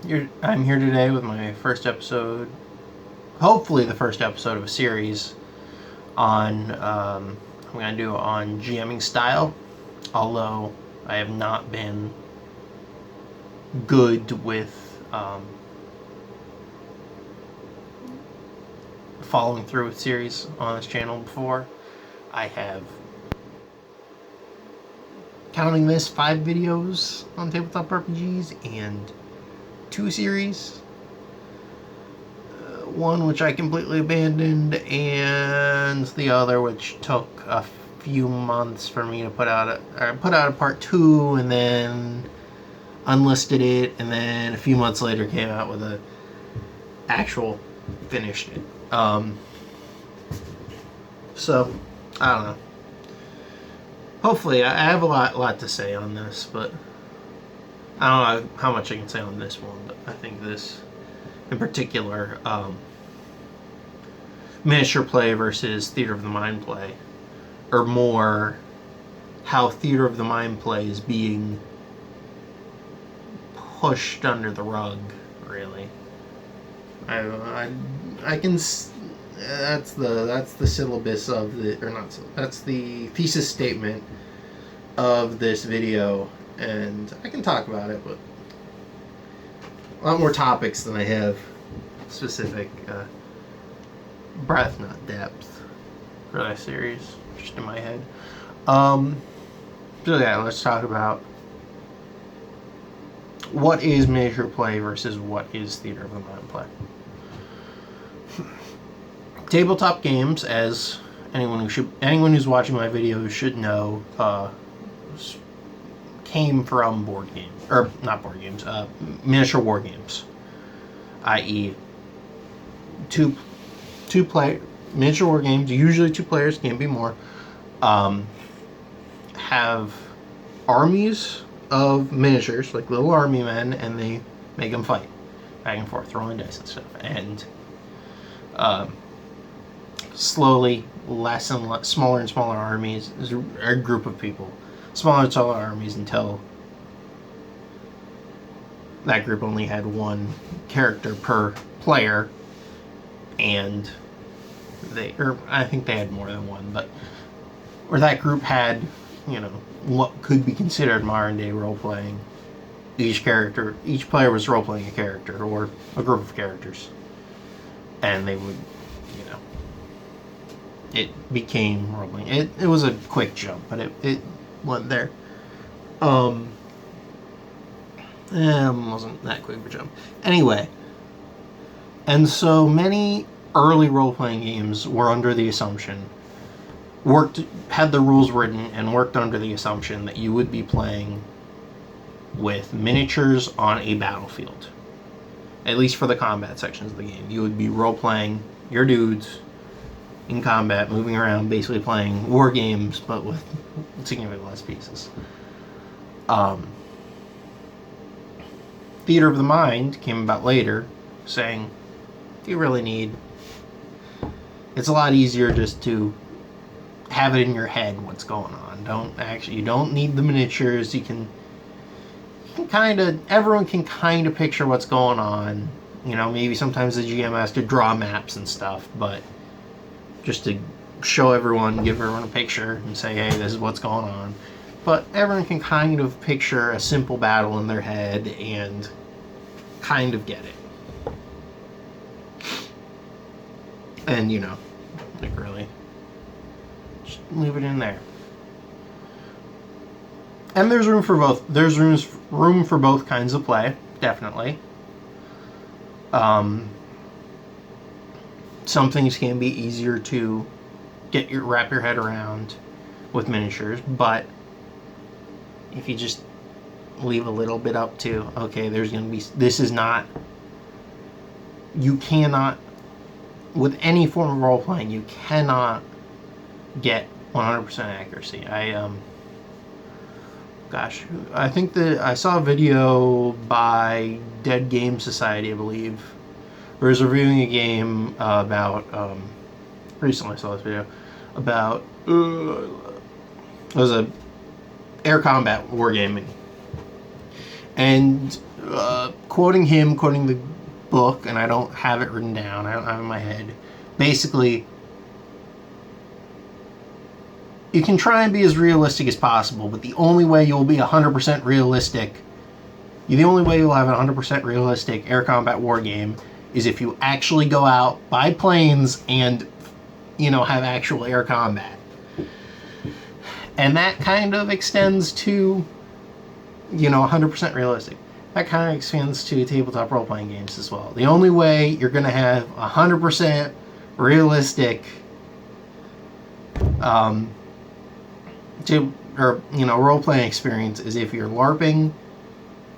I'm here today with my first episode, hopefully the first episode of a series on, I'm going to do on GMing style, although I have not been good with following through with series on this channel before. I have, counting this, 5 videos on tabletop RPGs and 2 series. One which I completely abandoned, and the other which took a few months for me to put out a part 2, and then unlisted it, and then a few months later came out with a actual finished it. So I don't know. Hopefully, I have a lot to say on this, but I don't know how much I can say on this one. But I think this, in particular, miniature play versus theater of the mind play, or more, how theater of the mind play is being pushed under the rug. Really, I can. That's the syllabus of the, or not. That's the thesis statement of this video, and I can talk about it, but a lot more topics than I have specific breadth, not depth, for that series, just in my head. So yeah, let's talk about what is miniature play versus what is theater of the mind play. Tabletop games, as anyone who's watching my videos should know, came from board games, or not board games, miniature war games, i.e., two player miniature war games. Usually 2 players, can be more. Have armies of miniatures, like little army men, and they make them fight back and forth, throwing dice and stuff, and slowly less and less, smaller and smaller armies, a group of people, smaller and smaller armies, until that group only had 1 character per player, and I think they had more than 1, but where that group had, what could be considered modern day role playing. Each player was role playing a character or a group of characters, and they would, it became role playing. It was a quick jump, but it went there. Wasn't that quick of a jump. Anyway, and so many early role-playing games were under the assumption, had the rules written and worked under the assumption that you would be playing with miniatures on a battlefield. At least for the combat sections of the game. You would be role-playing your dudes in combat, moving around, basically playing war games, but with significantly less pieces. Theater of the Mind came about later, saying, do you really need... It's a lot easier just to have it in your head what's going on. You don't need the miniatures. You can everyone can kind of picture what's going on. Maybe sometimes the GM has to draw maps and stuff, but just to show everyone, give everyone a picture and say, hey, this is what's going on. But everyone can kind of picture a simple battle in their head and kind of get it. And, really, just leave it in there. And there's room for both. There's room for both kinds of play, definitely. Some things can be easier to wrap your head around with miniatures, but if you just leave a little bit up to, okay, you cannot, with any form of role playing, you cannot get 100% accuracy. I think that I saw a video by Dead Game Society, I believe, where he was reviewing a game about, recently I saw this video, about, it was a air combat wargaming. And quoting the book, and I don't have it written down, I don't have it in my head. Basically, you can try and be as realistic as possible, but the only way you'll be 100% realistic, the only way you'll have a 100% realistic air combat war game is if you actually go out, buy planes, and, have actual air combat. And that kind of extends to, 100% realistic. That kind of extends to tabletop role-playing games as well. The only way you're going to have 100% realistic role-playing experience is if you're LARPing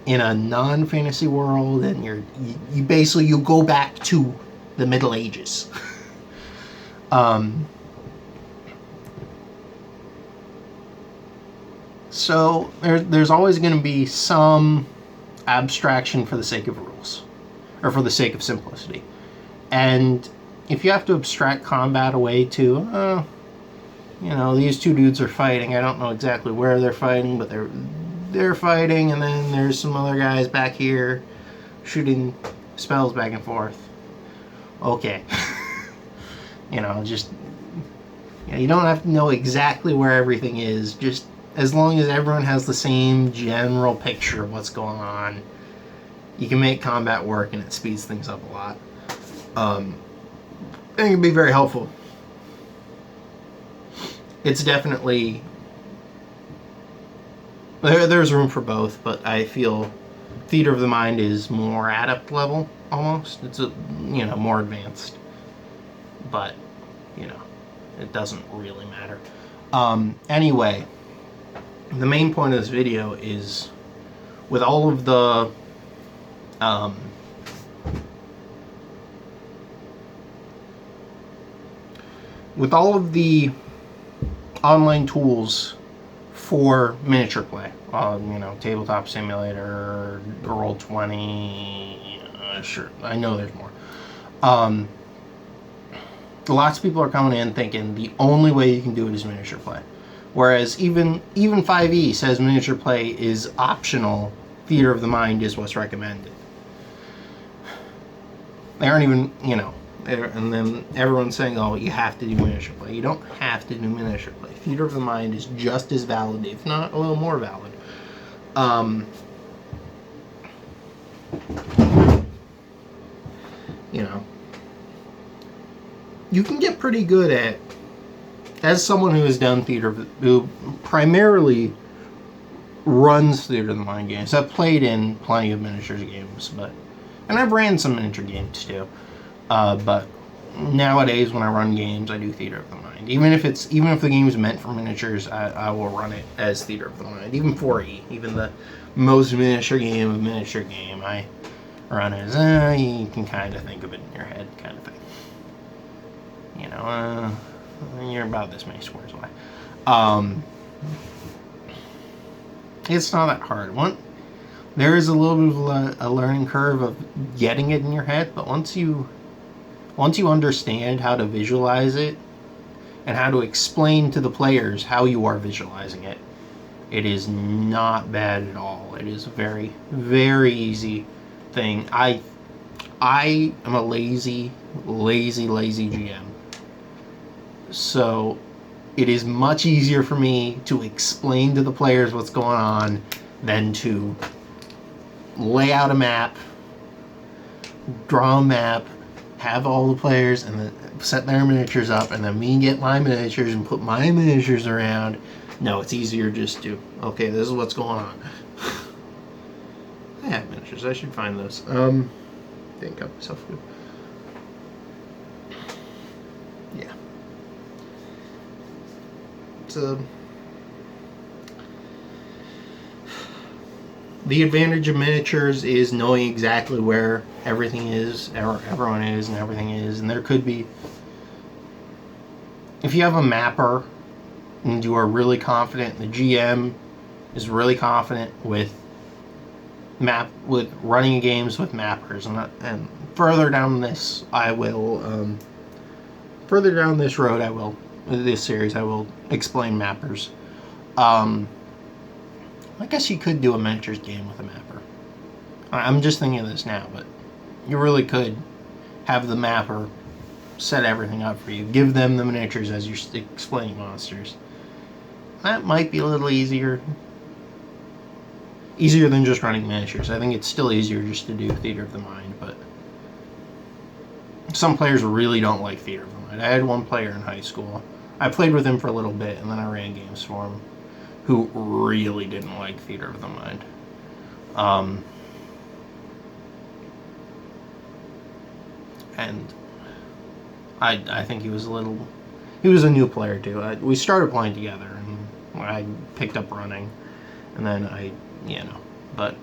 in a non-fantasy world, and you basically go back to the Middle Ages. So there's always going to be some abstraction for the sake of rules, or for the sake of simplicity. And if you have to abstract combat away to, these two dudes are fighting, I don't know exactly where they're fighting, but they're fighting, and then there's some other guys back here shooting spells back and forth. Okay. You don't have to know exactly where everything is, just as long as everyone has the same general picture of what's going on, you can make combat work, and it speeds things up a lot. It can be very helpful. It's definitely... There's room for both, but I feel Theater of the Mind is more adept level, almost. It's, more advanced. But, it doesn't really matter. Anyway, the main point of this video is, with all of the online tools for miniature play, Tabletop Simulator, Roll20, sure, I know there's more. Lots of people are coming in thinking the only way you can do it is miniature play. Whereas even 5e says miniature play is optional, Theater of the Mind is what's recommended. They aren't even, and then everyone's saying, oh, you have to do miniature play. You don't have to do miniature play. Theater of the Mind is just as valid, if not a little more valid. You can get pretty good at, as someone who has done theater, who primarily runs Theater of the Mind games. I've played in plenty of miniatures games, and I've ran some miniature games too. But nowadays, when I run games, I do Theater of the Mind. Even if the game is meant for miniatures, I will run it as Theater of the Mind. Even 4e, even the most miniature game of miniature game, I run as you can kind of think of it in your head, kind of thing. You're about this many squares away. It's not that hard. There is a little bit of a learning curve of getting it in your head, but once you understand how to visualize it and how to explain to the players how you are visualizing it, it is not bad at all. It is a very, very easy thing. I am a lazy GM. So it is much easier for me to explain to the players what's going on than to lay out a map, draw a map, have all the players, and then set their miniatures up, and then me get my miniatures and put my miniatures around. No, it's easier just to, okay, this is what's going on. I have miniatures. I should find those. Didn't cut myself good. Yeah. The advantage of miniatures is knowing exactly where everything is, or everyone is, and everything is. And there could be, if you have a mapper and you are really confident, the GM is really confident with running games with mappers, and further down this road, this series, I will explain mappers. I guess you could do a miniatures game with a mapper. I'm just thinking of this now, but you really could have the mapper set everything up for you. Give them the miniatures as you're explaining monsters. That might be a little easier. Easier than just running miniatures. I think it's still easier just to do Theater of the Mind, but some players really don't like Theater of the Mind. I had one player in high school. I played with him for a little bit, and then I ran games for him, who really didn't like Theater of the Mind. And I think he was a new player too. We started playing together, and I picked up running, and then but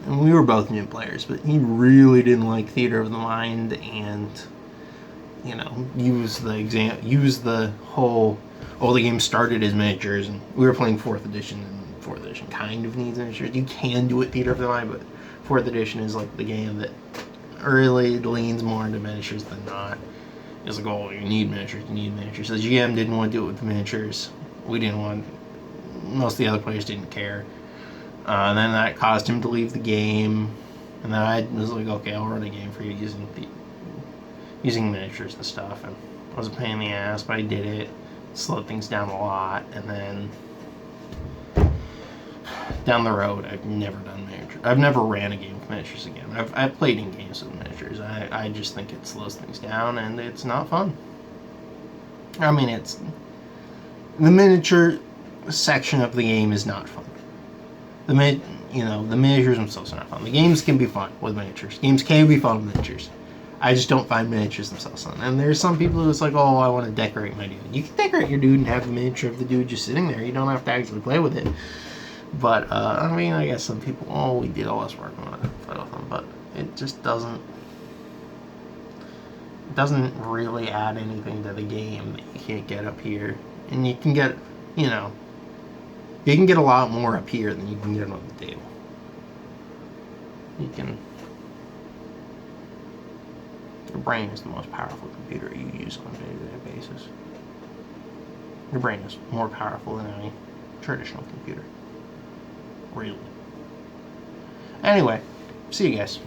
we were both new players, but he really didn't like Theater of the Mind, and use the whole, the game started as miniatures, and we were playing 4th edition, and 4th edition kind of needs miniatures. You can do it Theater of the Mind, but 4th edition is like the game that really leans more into miniatures than not. It's like, you need miniatures. The GM didn't want to do it with the miniatures. We didn't want. Most of the other players didn't care. And then that caused him to leave the game. And then I was like, okay, I'll run a game for you using miniatures and stuff. And it was a pain in the ass, but I did it. Slowed things down a lot. And then down the road, I've never done miniatures. I've never ran a game with miniatures again. I've played in games with miniatures. I just think it slows things down, and it's not fun. I mean, the miniature section of the game is not fun. The miniatures themselves are not fun. The games can be fun with miniatures. Games can be fun with miniatures. I just don't find miniatures themselves fun. And there's some people who's like, I want to decorate my dude. You can decorate your dude and have the miniature of the dude just sitting there. You don't have to actually play with it. But, I guess some people, we did all this work on it, play with them, but it just doesn't really add anything to the game that you can't get up here. And you can get, you can get a lot more up here than you can get on the table. Your brain is the most powerful computer you use on a day-to-day basis. Your brain is more powerful than any traditional computer. Really. Anyway, see you guys.